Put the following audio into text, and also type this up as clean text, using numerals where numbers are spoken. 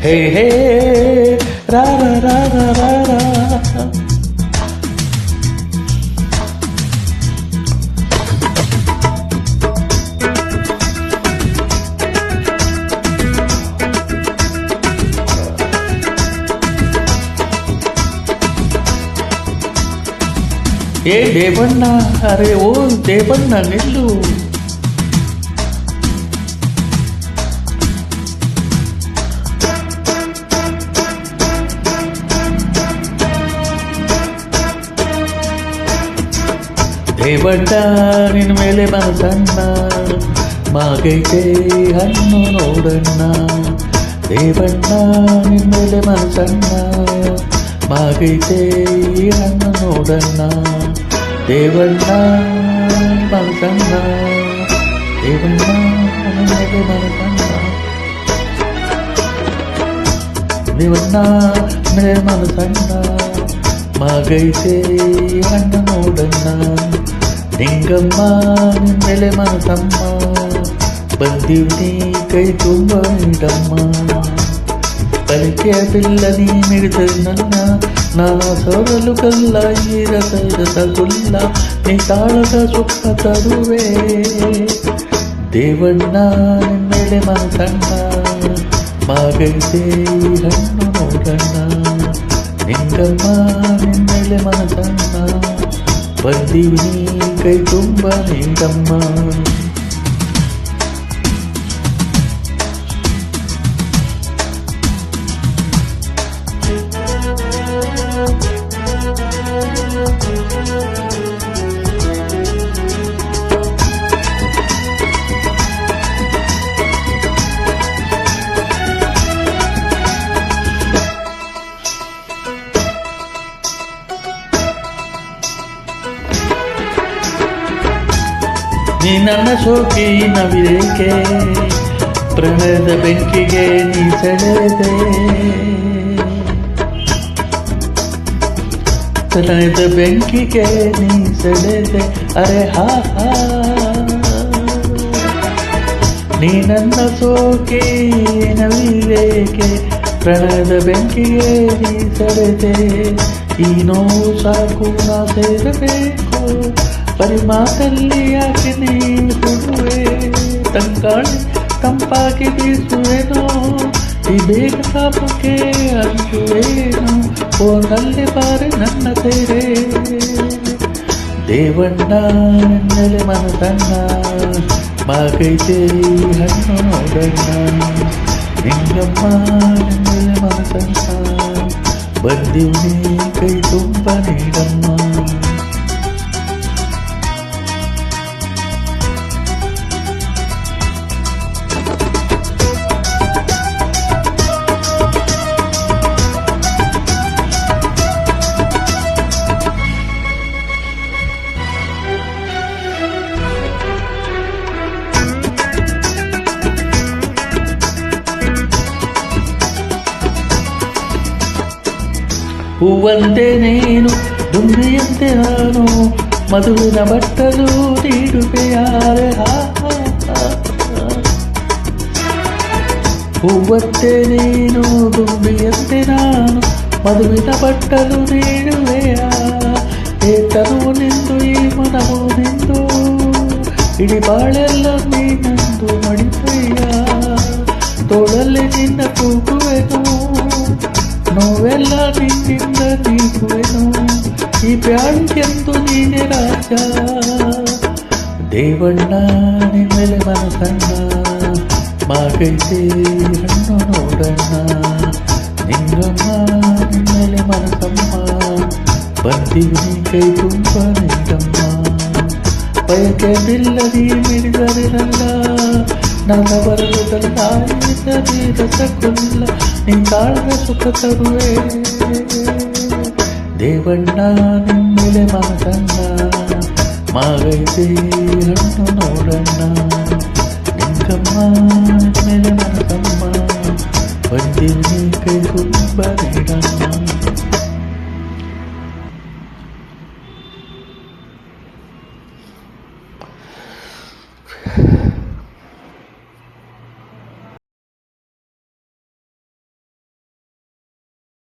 ಹೇ ಹೇ ರಾ ರಾ ರಾ ರಾ ರಾ. ಏ ದೇವಣ್ಣ, ಅರೆ ಓ ದೇವಣ್ಣ ನಿಲ್ಲು. ದೇವಣ್ಣ ನಿನ್ನ ಮೇಲೆ ಮನಸಣ್ಣ, ಮಾಗೈತೆ ಹಣ್ಣು ನೋಡಣ್ಣ. ದೇವಣ್ಣ ನಿನ್ನ ಮೇಲೆ ಮನಸಣ್ಣ, ಮಾಗೈತೆ ಹಣ್ಣು ನೋಡಣ್ಣ. ದೇವಣ್ಣ ಮನಸಣ್ಣ, ದೇವಣ್ಣ ನಿನ್ನ ಮೇಲೆ ಮನಸಣ್ಣ. ದೇವಣ್ಣ ಮೇಲೆ ಮನಸಣ್ಣ, ಮಾಗೈತೆ ಹಣ್ಣು ನೋಡಣ್ಣ. ನಿಂಗಮ್ಮ ನಿನ್ನ ಮೇಲೆ ಮನಸಮ್ಮ, ಬಂದಿವ್ನಿ ಕೈ ತುಂಬ ನೀಡಮ್ಮ. ಕಲಿಕೆಯ ಬಿಲ್ಲ ನೀ ಮಿಡಿದ ನನ್ನ, ನಾನಾ ಸೋರಲು ಕಲ್ಲ ಈ ರಸ ಗುಲ್ಲ. ನೀ ತಾಳದ ಸುಖ ತರುವೆ. ದೇವಣ್ಣ ನಿನ್ನ ಮೇಲೆ ಮನಸಣ್ಣ, ಮಾಗೈತೆ ಹಣ್ಣು ನೋಡಣ್ಣ. ನಿಂಗಮ್ಮ ನಿನ್ನ ಮೇಲೆ ಮನಸಣ್ಣ, ಬಂದಿವ್ನಿ ಕೈ ತುಂಬ ನೀಡಮ್ಮ. ನೀ ನನ್ನ ಸೋಕಿ ನವಿರೇಕೆ, ಪ್ರಣಯದ ಬೆಂಕಿಗೆ ನೀ ಸೆಳೆದೆ. ಪ್ರಣಯದ ಬೆಂಕಿಗೆ ನೀ ಸೆಳೆದೆ, ಅರೆ ಹಾ ಹಾ. ನೀ ನನ್ನ ಸೋಕಿ ನವಿರೇಕೆ, ಪ್ರಣಯದ ಬೆಂಕಿಗೆ ನೀ ಸೆಳೆದೆ. ಈ ನೋವು ಸಾಕು ನಾ ಸೇರಬೇಕು, ಪರಿಮಾತಲ್ಲಿ ಯಾಕೆ ನೀ ಕೊಡುವೆ. ತಂಗಾಳಿ ತಂಪಾಗಿ ಬೀಸುವೆನೋ, ಈ ಬೇಗ ತಾಪಕ್ಕೆ ಅಂಜುವೇನೋ. ಫೋನಲ್ಲಿ ಬಾರೆ ನನ್ನ ತೆರೆ. ದೇವಣ್ಣ ನಿನ್ನಲೆ ಮನಸಣ್ಣ, ಮಾಗೈತೆ ಹಣ್ಣು ನೋಡಣ್ಣ. ನಿಂಗಮ್ಮ ನಿನ್ನಲೆ ಮನಸಣ್ಣ, ಬಂದಿವ್ನಿ ಕೈ ತುಂಬ ನೀಡಮ್ಮ. ಹೂವಂತೆ ನೀನು ದುಂಬಿಯಂತೆ ನಾನು, ಮದುವಿನ ಬಟ್ಟಲು ನೀಡುವೆಯಾರೆ. ಹೂವಂತೆ ನೀನು ದುಂಬಿಯಂತೆ ನಾನು, ಮದುವಿನ ಬಟ್ಟಲು ನೀಡುವೆಯ. ಏತನು ನಿಂದು ಈ ಮನವು ನಿಂದು, ಇಡೀ ಬಾಳೆಲ್ಲ ನೀನಂದು ಮಡಿಪೆಯ. ತೋಳಲ್ಲಿ ನಿನ್ನ ತೂಗುವೆನು, ನೋವೆಲ್ಲ ನಿನ್ನಿಂದ ನೀಗುವೆನು. ಈ ಬ್ಯಾಳಿಗೆಂದು ನೀನೆ ರಾಜ. ದೇವಣ್ಣ ನಿನ್ನ ಮೇಲೆ ಮನಸಣ್ಣ, ಮಾಗೈತೆ ಹಣ್ಣು ನೋಡಣ್ಣ. ನಿಂಗಮ್ಮ ನಿನ್ನ ಮೇಲೆ ಮನಸಮ್ಮ, ಬಂದಿವ್ನಿ ಕೈ ತುಂಬ ನೀಡಮ್ಮ. ಬಯಕೆ ಬಿಲ್ಲದಿ ಮಿಡಿದರಿರಲ್ಲ, ನನ್ನ ಬರಲುದಲ್ಲ ರಸಗುಲ್ಲ. ನೀ ತಾಳದ ಸುಖ ತರುವೆ. ದೇವಣ್ಣ ನಿನ್ನ ಮೇಲೆ ಮನಸಣ್ಣ, ಮಾಗೈತೆ ಹಣ್ಣು ನೋಡಣ್ಣ. ನಿಂಗಮ್ಮ ನಿನ್ನ ಮೇಲೆ ಮನಸಮ್ಮ, ಬಂದಿವ್ನಿ ಕೈ ತುಂಬ ನೀಡಮ್ಮ.